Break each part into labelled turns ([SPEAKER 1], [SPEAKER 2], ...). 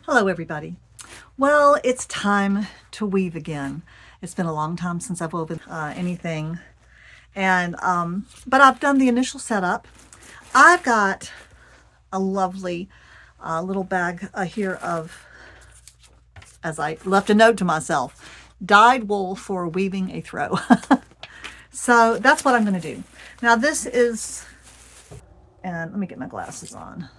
[SPEAKER 1] Hello everybody. Well, it's time to weave again. It's been a long time since I've woven anything, and but I've done the initial setup. I've got a lovely little bag here of, as I left a note to myself, dyed wool for weaving a throw. So that's what I'm going to do. Now this is, and let me get my glasses on.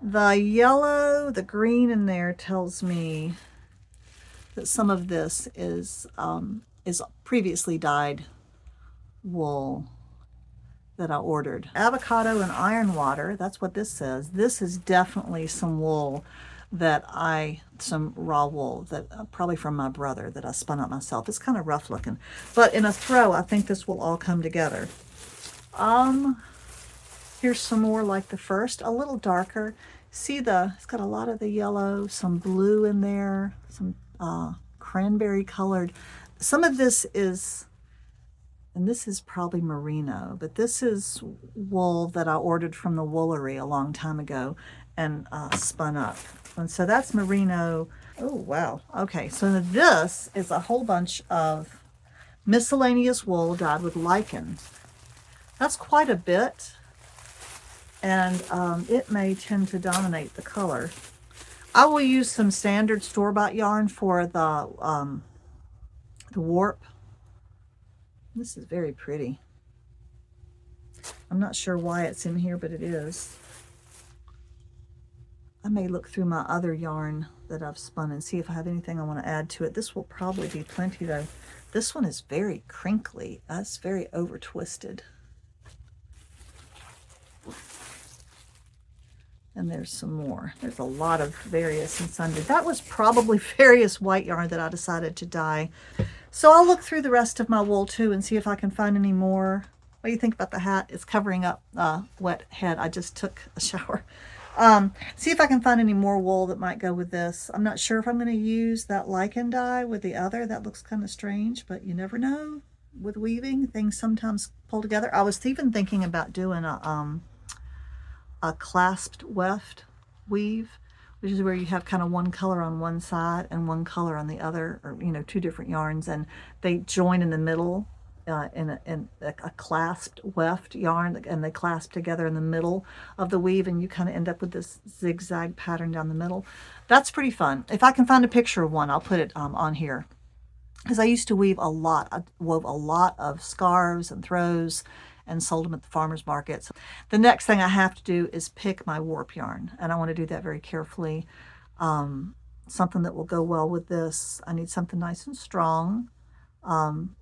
[SPEAKER 1] The yellow, the green in there tells me that some of this is previously dyed wool that I ordered. Avocado and iron water, that's what this says. This is definitely some wool that some raw wool that probably from my brother that I spun out myself. It's kind of rough looking, but in a throw, I think this will all come together. Here's some more like the first, a little darker. See it's got a lot of the yellow, some blue in there, some cranberry colored. Some of this is, and this is probably merino, but this is wool that I ordered from the woolery a long time ago and spun up. And so that's merino. Oh, wow. Okay, so this is a whole bunch of miscellaneous wool dyed with lichen. That's quite a bit, and it may tend to dominate the color. I will use some standard store-bought yarn for the warp. This is very pretty. I'm not sure why it's in here, but it is. I may look through my other yarn that I've spun and see if I have anything I want to add to it. This will probably be plenty though. This one is very crinkly. That's very over twisted. And there's some more. There's a lot of various and sundry. That was probably various white yarn that I decided to dye. So I'll look through the rest of my wool too and see if I can find any more. What do you think about the hat? It's covering up wet head. I just took a shower. See if I can find any more wool that might go with this. I'm not sure if I'm going to use that lichen dye with the other. That looks kind of strange, but you never know. With weaving, things sometimes pull together. I was even thinking about doing a clasped weft weave, which is where you have kind of one color on one side and one color on the other, or two different yarns, and they join in the middle in a clasped weft yarn, and they clasp together in the middle of the weave, and you kind of end up with this zigzag pattern down the middle. That's pretty fun. If I can find a picture of one, I'll put it on here, because I used to weave a lot. I wove a lot of scarves and throws and sold them at the farmer's markets. The next thing I have to do is pick my warp yarn, and I want to do that very carefully. Something that will go well with this. I need something nice and strong,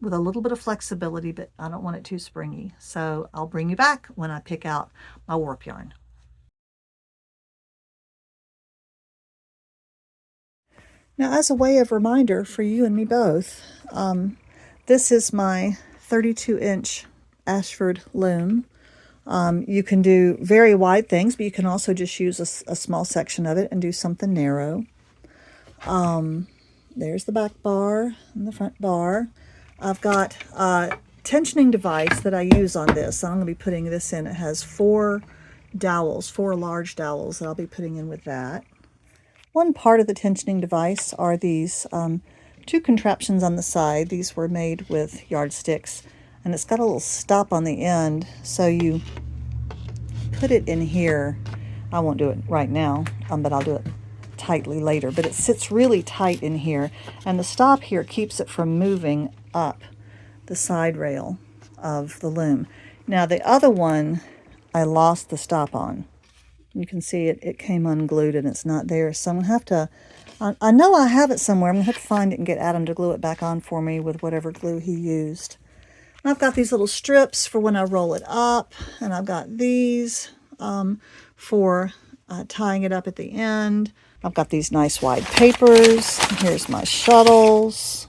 [SPEAKER 1] with a little bit of flexibility, but I don't want it too springy. So I'll bring you back when I pick out my warp yarn. Now, as a way of reminder for you and me both, this is my 32-inch Ashford loom. You can do very wide things, but you can also just use a small section of it and do something narrow. There's the back bar and the front bar. I've got a tensioning device that I use on this. I'm going to be putting this in. It has 4 dowels, 4 large dowels that I'll be putting in with that. One part of the tensioning device are these 2 contraptions on the side. These were made with yardsticks, and it's got a little stop on the end, so you put it in here. I won't do it right now, but I'll do it tightly later. But it sits really tight in here, and the stop here keeps it from moving up the side rail of the loom. Now the other one, I lost the stop on. You can see it came unglued and it's not there. So I'm going to have to, I know I have it somewhere. I'm going to have to find it and get Adam to glue it back on for me with whatever glue he used. And I've got these little strips for when I roll it up. And I've got these for tying it up at the end. I've got these nice wide papers. Here's my shuttles.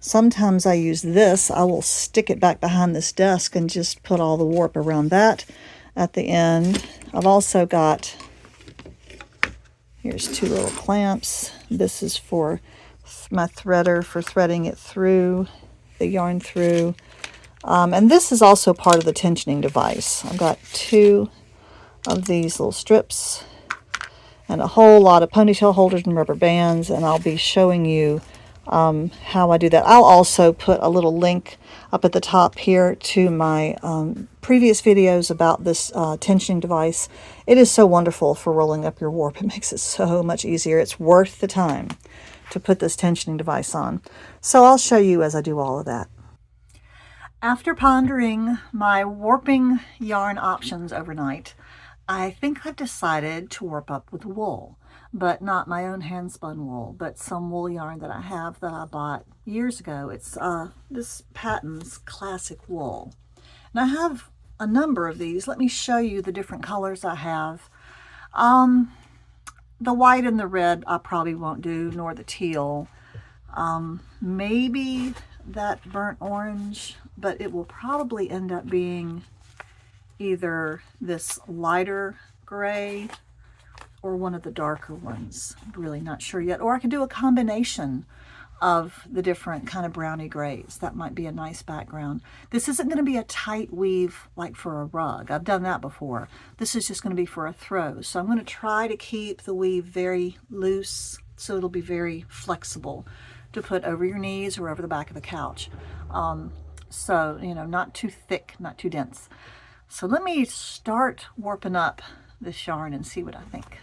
[SPEAKER 1] Sometimes I use this. I will stick it back behind this desk and just put all the warp around that at the end. I've also got, here's 2 little clamps. This is for my threader for threading it through, the yarn through. And this is also part of the tensioning device. I've got 2 of these little strips and a whole lot of ponytail holders and rubber bands, and I'll be showing you how I do that. I'll also put a little link up at the top here to my previous videos about this tensioning device. It is so wonderful for rolling up your warp. It makes it so much easier. It's worth the time to put this tensioning device on. So I'll show you as I do all of that. After pondering my warping yarn options overnight, I think I've decided to warp up with wool. But not my own handspun wool, but some wool yarn that I have that I bought years ago. It's this Patton's Classic Wool. And I have a number of these. Let me show you the different colors I have. The white and the red I probably won't do, nor the teal. Maybe that burnt orange, but it will probably end up being either this lighter gray or one of the darker ones. I'm really not sure yet. Or I could do a combination of the different kind of browny grays. That might be a nice background. This isn't going to be a tight weave like for a rug. I've done that before. This is just going to be for a throw. So I'm going to try to keep the weave very loose so it'll be very flexible to put over your knees or over the back of a couch. So, you know, not too thick, not too dense. So let me start warping up this yarn and see what I think.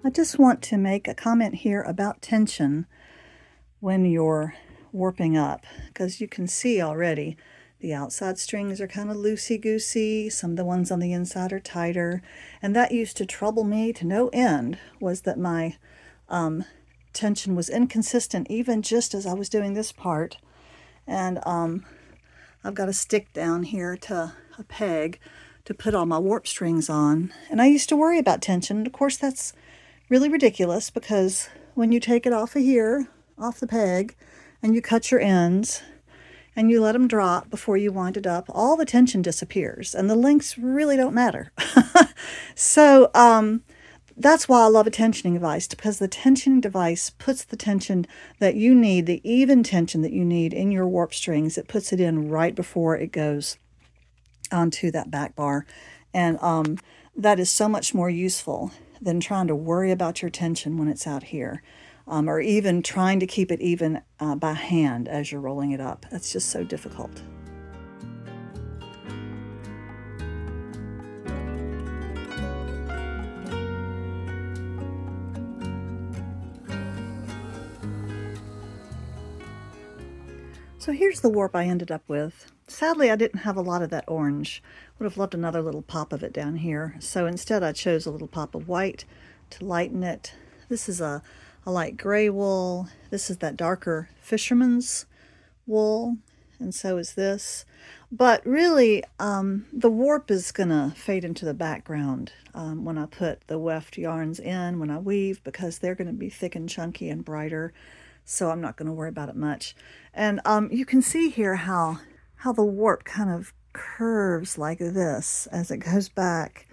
[SPEAKER 1] I just want to make a comment here about tension when you're warping up, because you can see already the outside strings are kind of loosey-goosey. Some of the ones on the inside are tighter, and that used to trouble me to no end, was that my tension was inconsistent even just as I was doing this part. And I've got a stick down here to a peg to put all my warp strings on, and I used to worry about tension. And of course that's really ridiculous, because when you take it off of here, off the peg, and you cut your ends and you let them drop before you wind it up, all the tension disappears and the lengths really don't matter. So that's why I love a tensioning device, because the tensioning device puts the tension that you need, the even tension that you need in your warp strings. It puts it in right before it goes onto that back bar. And that is so much more useful than trying to worry about your tension when it's out here, or even trying to keep it even by hand as you're rolling it up. That's just so difficult. So here's the warp I ended up with. Sadly, I didn't have a lot of that orange. Would have loved another little pop of it down here. So instead I chose a little pop of white to lighten it. This is a light gray wool. This is that darker fisherman's wool, and so is this. But really, the warp is gonna fade into the background when I put the weft yarns in, when I weave, because they're gonna be thick and chunky and brighter. So I'm not going to worry about it much. And you can see here how the warp kind of curves like this as it goes back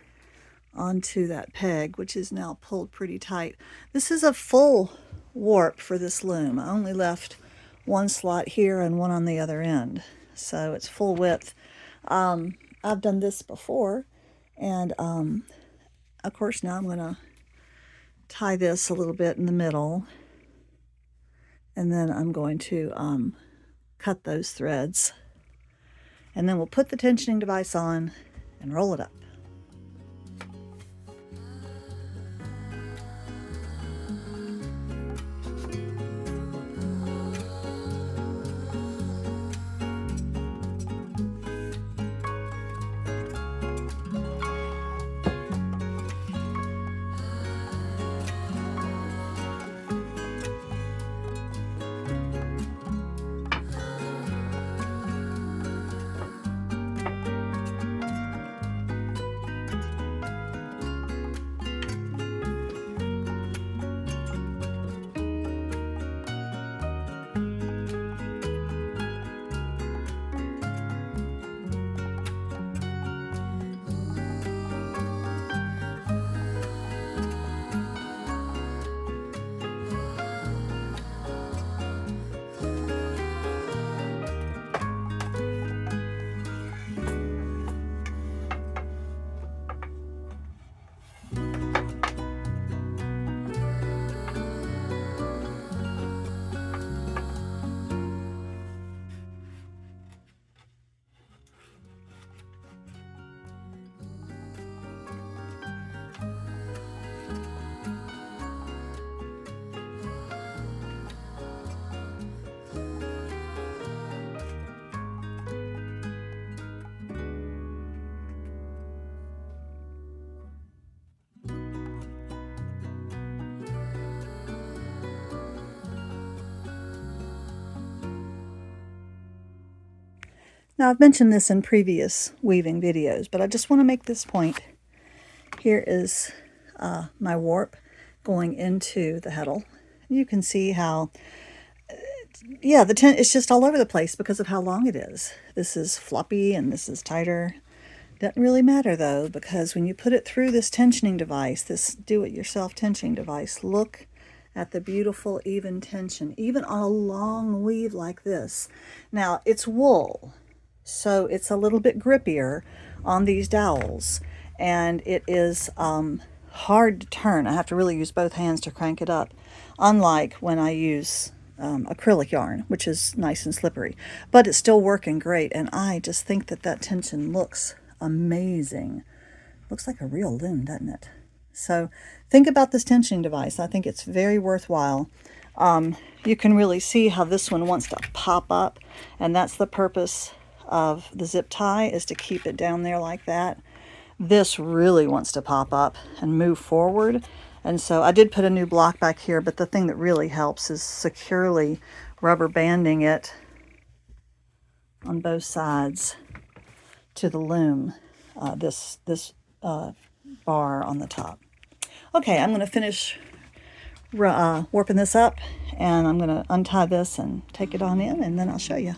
[SPEAKER 1] onto that peg, which is now pulled pretty tight. This is a full warp for this loom. I only left one slot here and one on the other end, so it's full width. I've done this before, and of course now I'm going to tie this a little bit in the middle. And then I'm going to cut those threads. And then we'll put the tensioning device on and roll it up. Now, I've mentioned this in previous weaving videos, but I just want to make this point. Here is my warp going into the heddle. You can see how, yeah, it's just all over the place because of how long it is. This is floppy and this is tighter. Doesn't really matter though, because when you put it through this tensioning device, this do-it-yourself tensioning device, look at the beautiful even tension, even on a long weave like this. Now, it's wool, so it's a little bit grippier on these dowels, and it is hard to turn. I have to really use both hands to crank it up, unlike when I use acrylic yarn, which is nice and slippery. But it's still working great, and I just think that that tension looks amazing. Looks like a real loom, doesn't it? So think about this tensioning device. I think it's very worthwhile. You can really see how this one wants to pop up, and that's the purpose of the zip tie, is to keep it down there like that. This really wants to pop up and move forward, and so I did put a new block back here, but the thing that really helps is securely rubber banding it on both sides to the loom, this bar on the top. Okay, I'm going to finish warping this up, and I'm going to untie this and take it on in, and then I'll show you.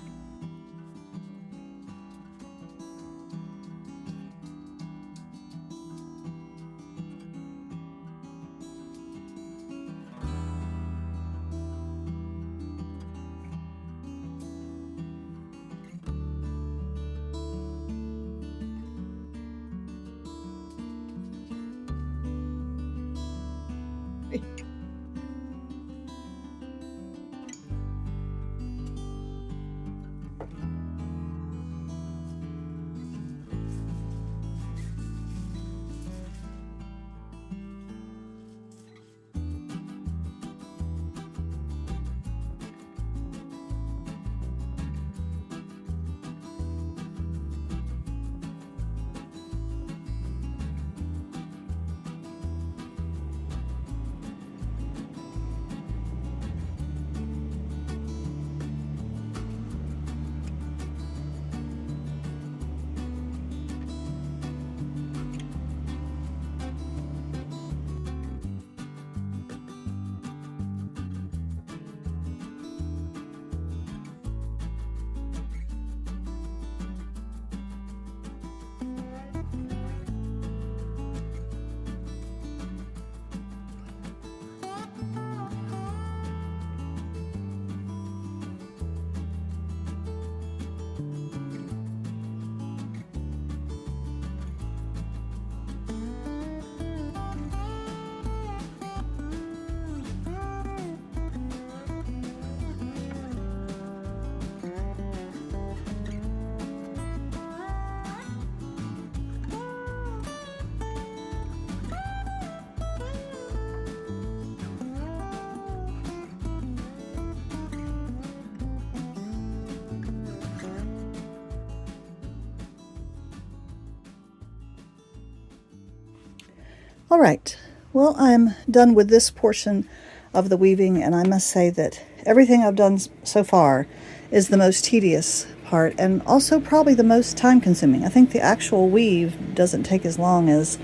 [SPEAKER 1] All right, well, I'm done with this portion of the weaving, and I must say that everything I've done so far is the most tedious part and also probably the most time consuming. I think the actual weave doesn't take as long as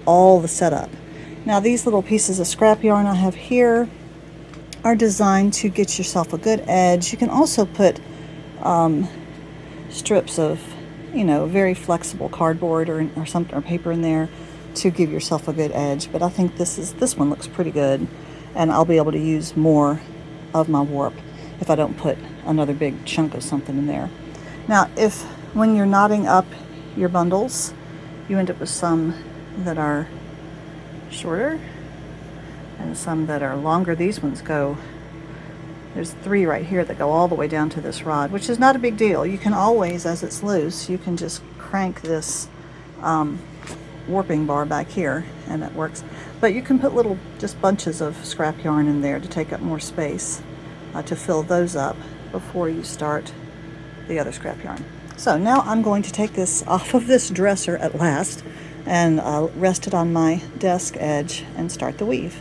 [SPEAKER 1] all the setup. Now, these little pieces of scrap yarn I have here are designed to get yourself a good edge. You can also put strips of, very flexible cardboard or something, or paper in there to give yourself a good edge. But I think this one looks pretty good, and I'll be able to use more of my warp if I don't put another big chunk of something in there. Now, if when you're knotting up your bundles, you end up with some that are shorter and some that are longer, these ones go, there's 3 right here that go all the way down to this rod, which is not a big deal. You can always, as it's loose, you can just crank this warping bar back here and it works. But you can put little just bunches of scrap yarn in there to take up more space, to fill those up before you start the other scrap yarn. So now I'm going to take this off of this dresser at last and rest it on my desk edge and start the weave.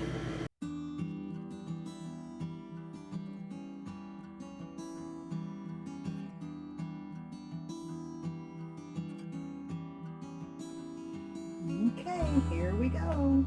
[SPEAKER 1] Okay, here we go.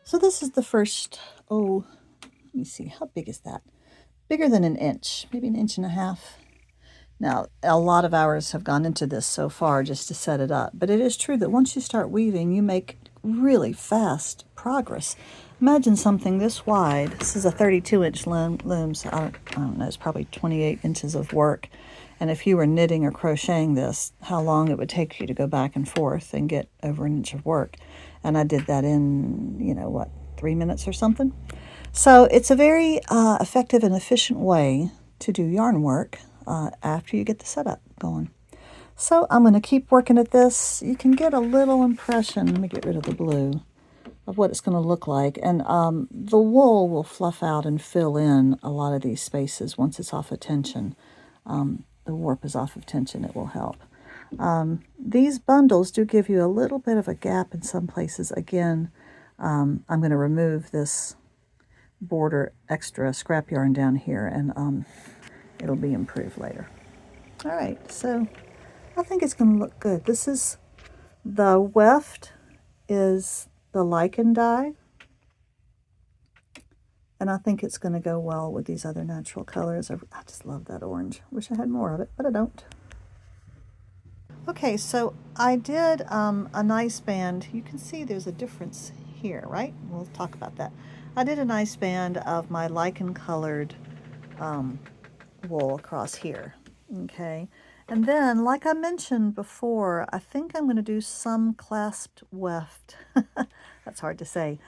[SPEAKER 1] So this is the first, let me see, how big is that? Bigger than an inch, maybe an inch and a half. Now, a lot of hours have gone into this so far just to set it up, but it is true that once you start weaving, you make really fast progress. Imagine something this wide. This is a 32-inch loom, so I don't know, it's probably 28 inches of work. And if you were knitting or crocheting this, how long it would take you to go back and forth and get over an inch of work. And I did that in, 3 minutes or something. So it's a very effective and efficient way to do yarn work after you get the setup going. So I'm going to keep working at this. You can get a little impression, let me get rid of the blue, of what it's going to look like. And the wool will fluff out and fill in a lot of these spaces once it's off of tension. The warp is off of tension, it will help. These bundles do give you a little bit of a gap in some places. Again, I'm going to remove this border extra scrap yarn down here, and it'll be improved later. All right, so I think it's going to look good. This is the weft, is the lichen dye, and I think it's going to go well with these other natural colors. I just love that orange. Wish I had more of it, but I don't. Okay, so I did a nice band. You can see there's a difference here, right? We'll talk about that. I did a nice band of my lichen colored wool across here, okay? And then, like I mentioned before, I think I'm going to do some clasped weft. That's hard to say.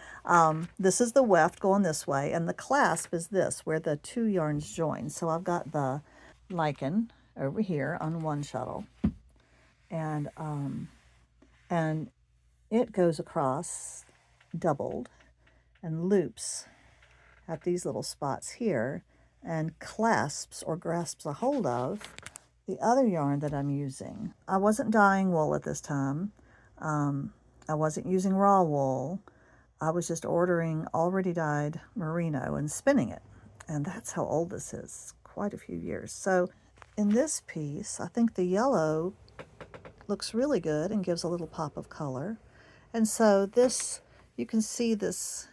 [SPEAKER 1] This is the weft going this way, and the clasp is this, where the 2 yarns join. So I've got the lichen over here on one shuttle, and it goes across doubled and loops at these little spots here and clasps or grasps a hold of the other yarn that I'm using. I wasn't dyeing wool at this time. I wasn't using raw wool. I was just ordering already dyed merino and spinning it. And that's how old this is, quite a few years. So in this piece, I think the yellow looks really good and gives a little pop of color. And so this, you can see this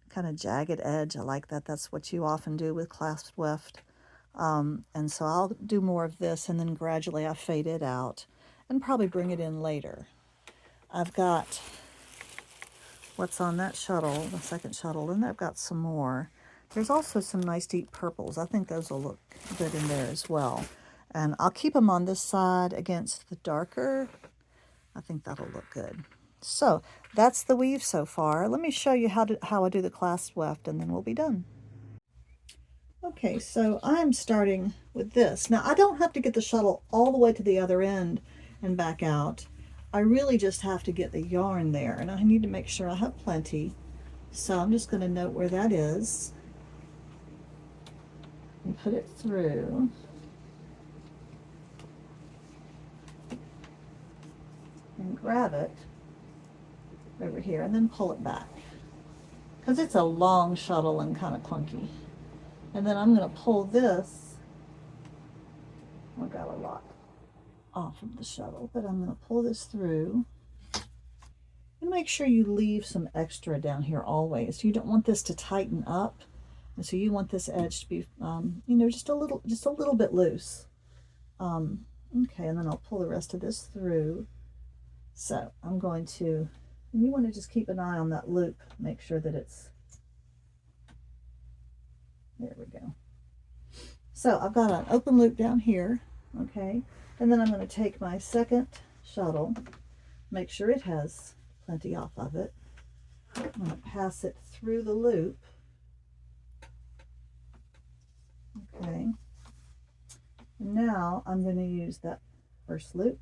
[SPEAKER 1] kind of jagged edge. I like that. That's what you often do with clasp weft. And so I'll do more of this, and then gradually I fade it out and probably bring it in later. I've got what's on that shuttle, the second shuttle, and I've got some more. There's also some nice deep purples. I think those will look good in there as well. And I'll keep them on this side against the darker. I think that'll look good. So that's the weave so far. Let me show you how I do the clasp weft, and then we'll be done. Okay, so I'm starting with this. Now I don't have to get the shuttle all the way to the other end and back out. I really just have to get the yarn there, and I need to make sure I have plenty. So I'm just going to note where that is and put it through. And grab it over here and then pull it back, because it's a long shuttle and kind of clunky. And then I'm going to pull this, I got a lot off of the shuttle, but I'm going to pull this through. And make sure you leave some extra down here always. You don't want this to tighten up, and so you want this edge to be, you know, just a little bit loose. Okay, and then I'll pull the rest of this through. So I'm going to, and you want to just keep an eye on that loop, make sure that it's, there we go. So I've got an open loop down here, okay, and then I'm going to take my second shuttle, make sure it has plenty off of it. I'm going to pass it through the loop, okay, and now I'm going to use that first loop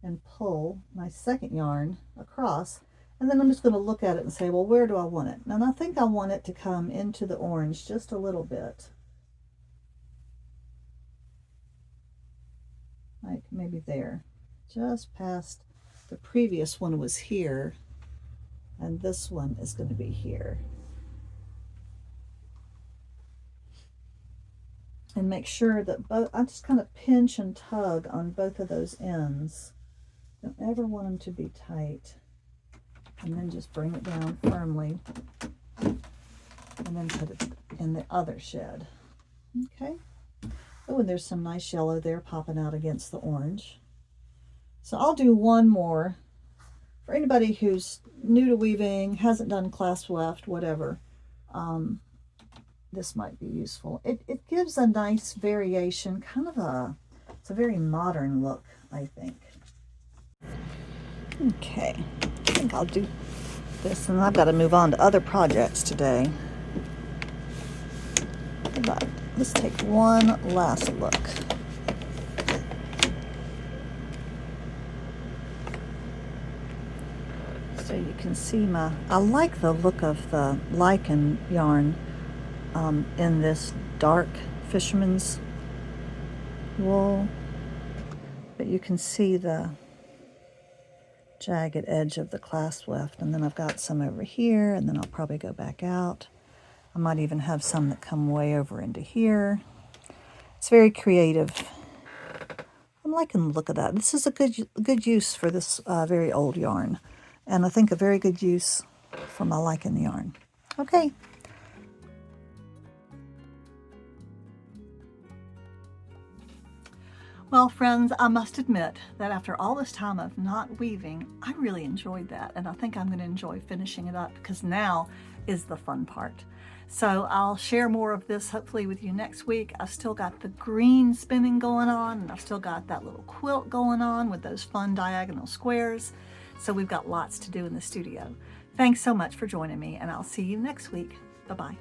[SPEAKER 1] and pull my second yarn across, and then I'm just going to look at it and say, well, where do I want it? And I think I want it to come into the orange just a little bit, like maybe there, just past. The previous one was here, and this one is going to be here. And make sure that both, I just kind of pinch and tug on both of those ends. Don't ever want them to be tight. And then just bring it down firmly, and then put it in the other shed. Okay. Oh, and there's some nice yellow there popping out against the orange. So I'll do one more. For anybody who's new to weaving, hasn't done clasp weft, whatever, this might be useful. It gives a nice variation, kind of it's a very modern look, I think. Okay, I think I'll do this, and I've got to move on to other projects today. But let's take one last look. So you can see I like the look of the lichen yarn in this dark fisherman's wool, but you can see the jagged edge of the clasp weft, and then I've got some over here, and then I'll probably go back out. I might even have some that come way over into here. It's very creative. I'm liking the look of that. This is a good use for this very old yarn, and I think a very good use for my lichen yarn. Okay. Well, friends, I must admit that after all this time of not weaving, I really enjoyed that, and I think I'm going to enjoy finishing it up, because now is the fun part. So I'll share more of this hopefully with you next week. I've still got the green spinning going on, and I've still got that little quilt going on with those fun diagonal squares. So we've got lots to do in the studio. Thanks so much for joining me, and I'll see you next week. Bye-bye.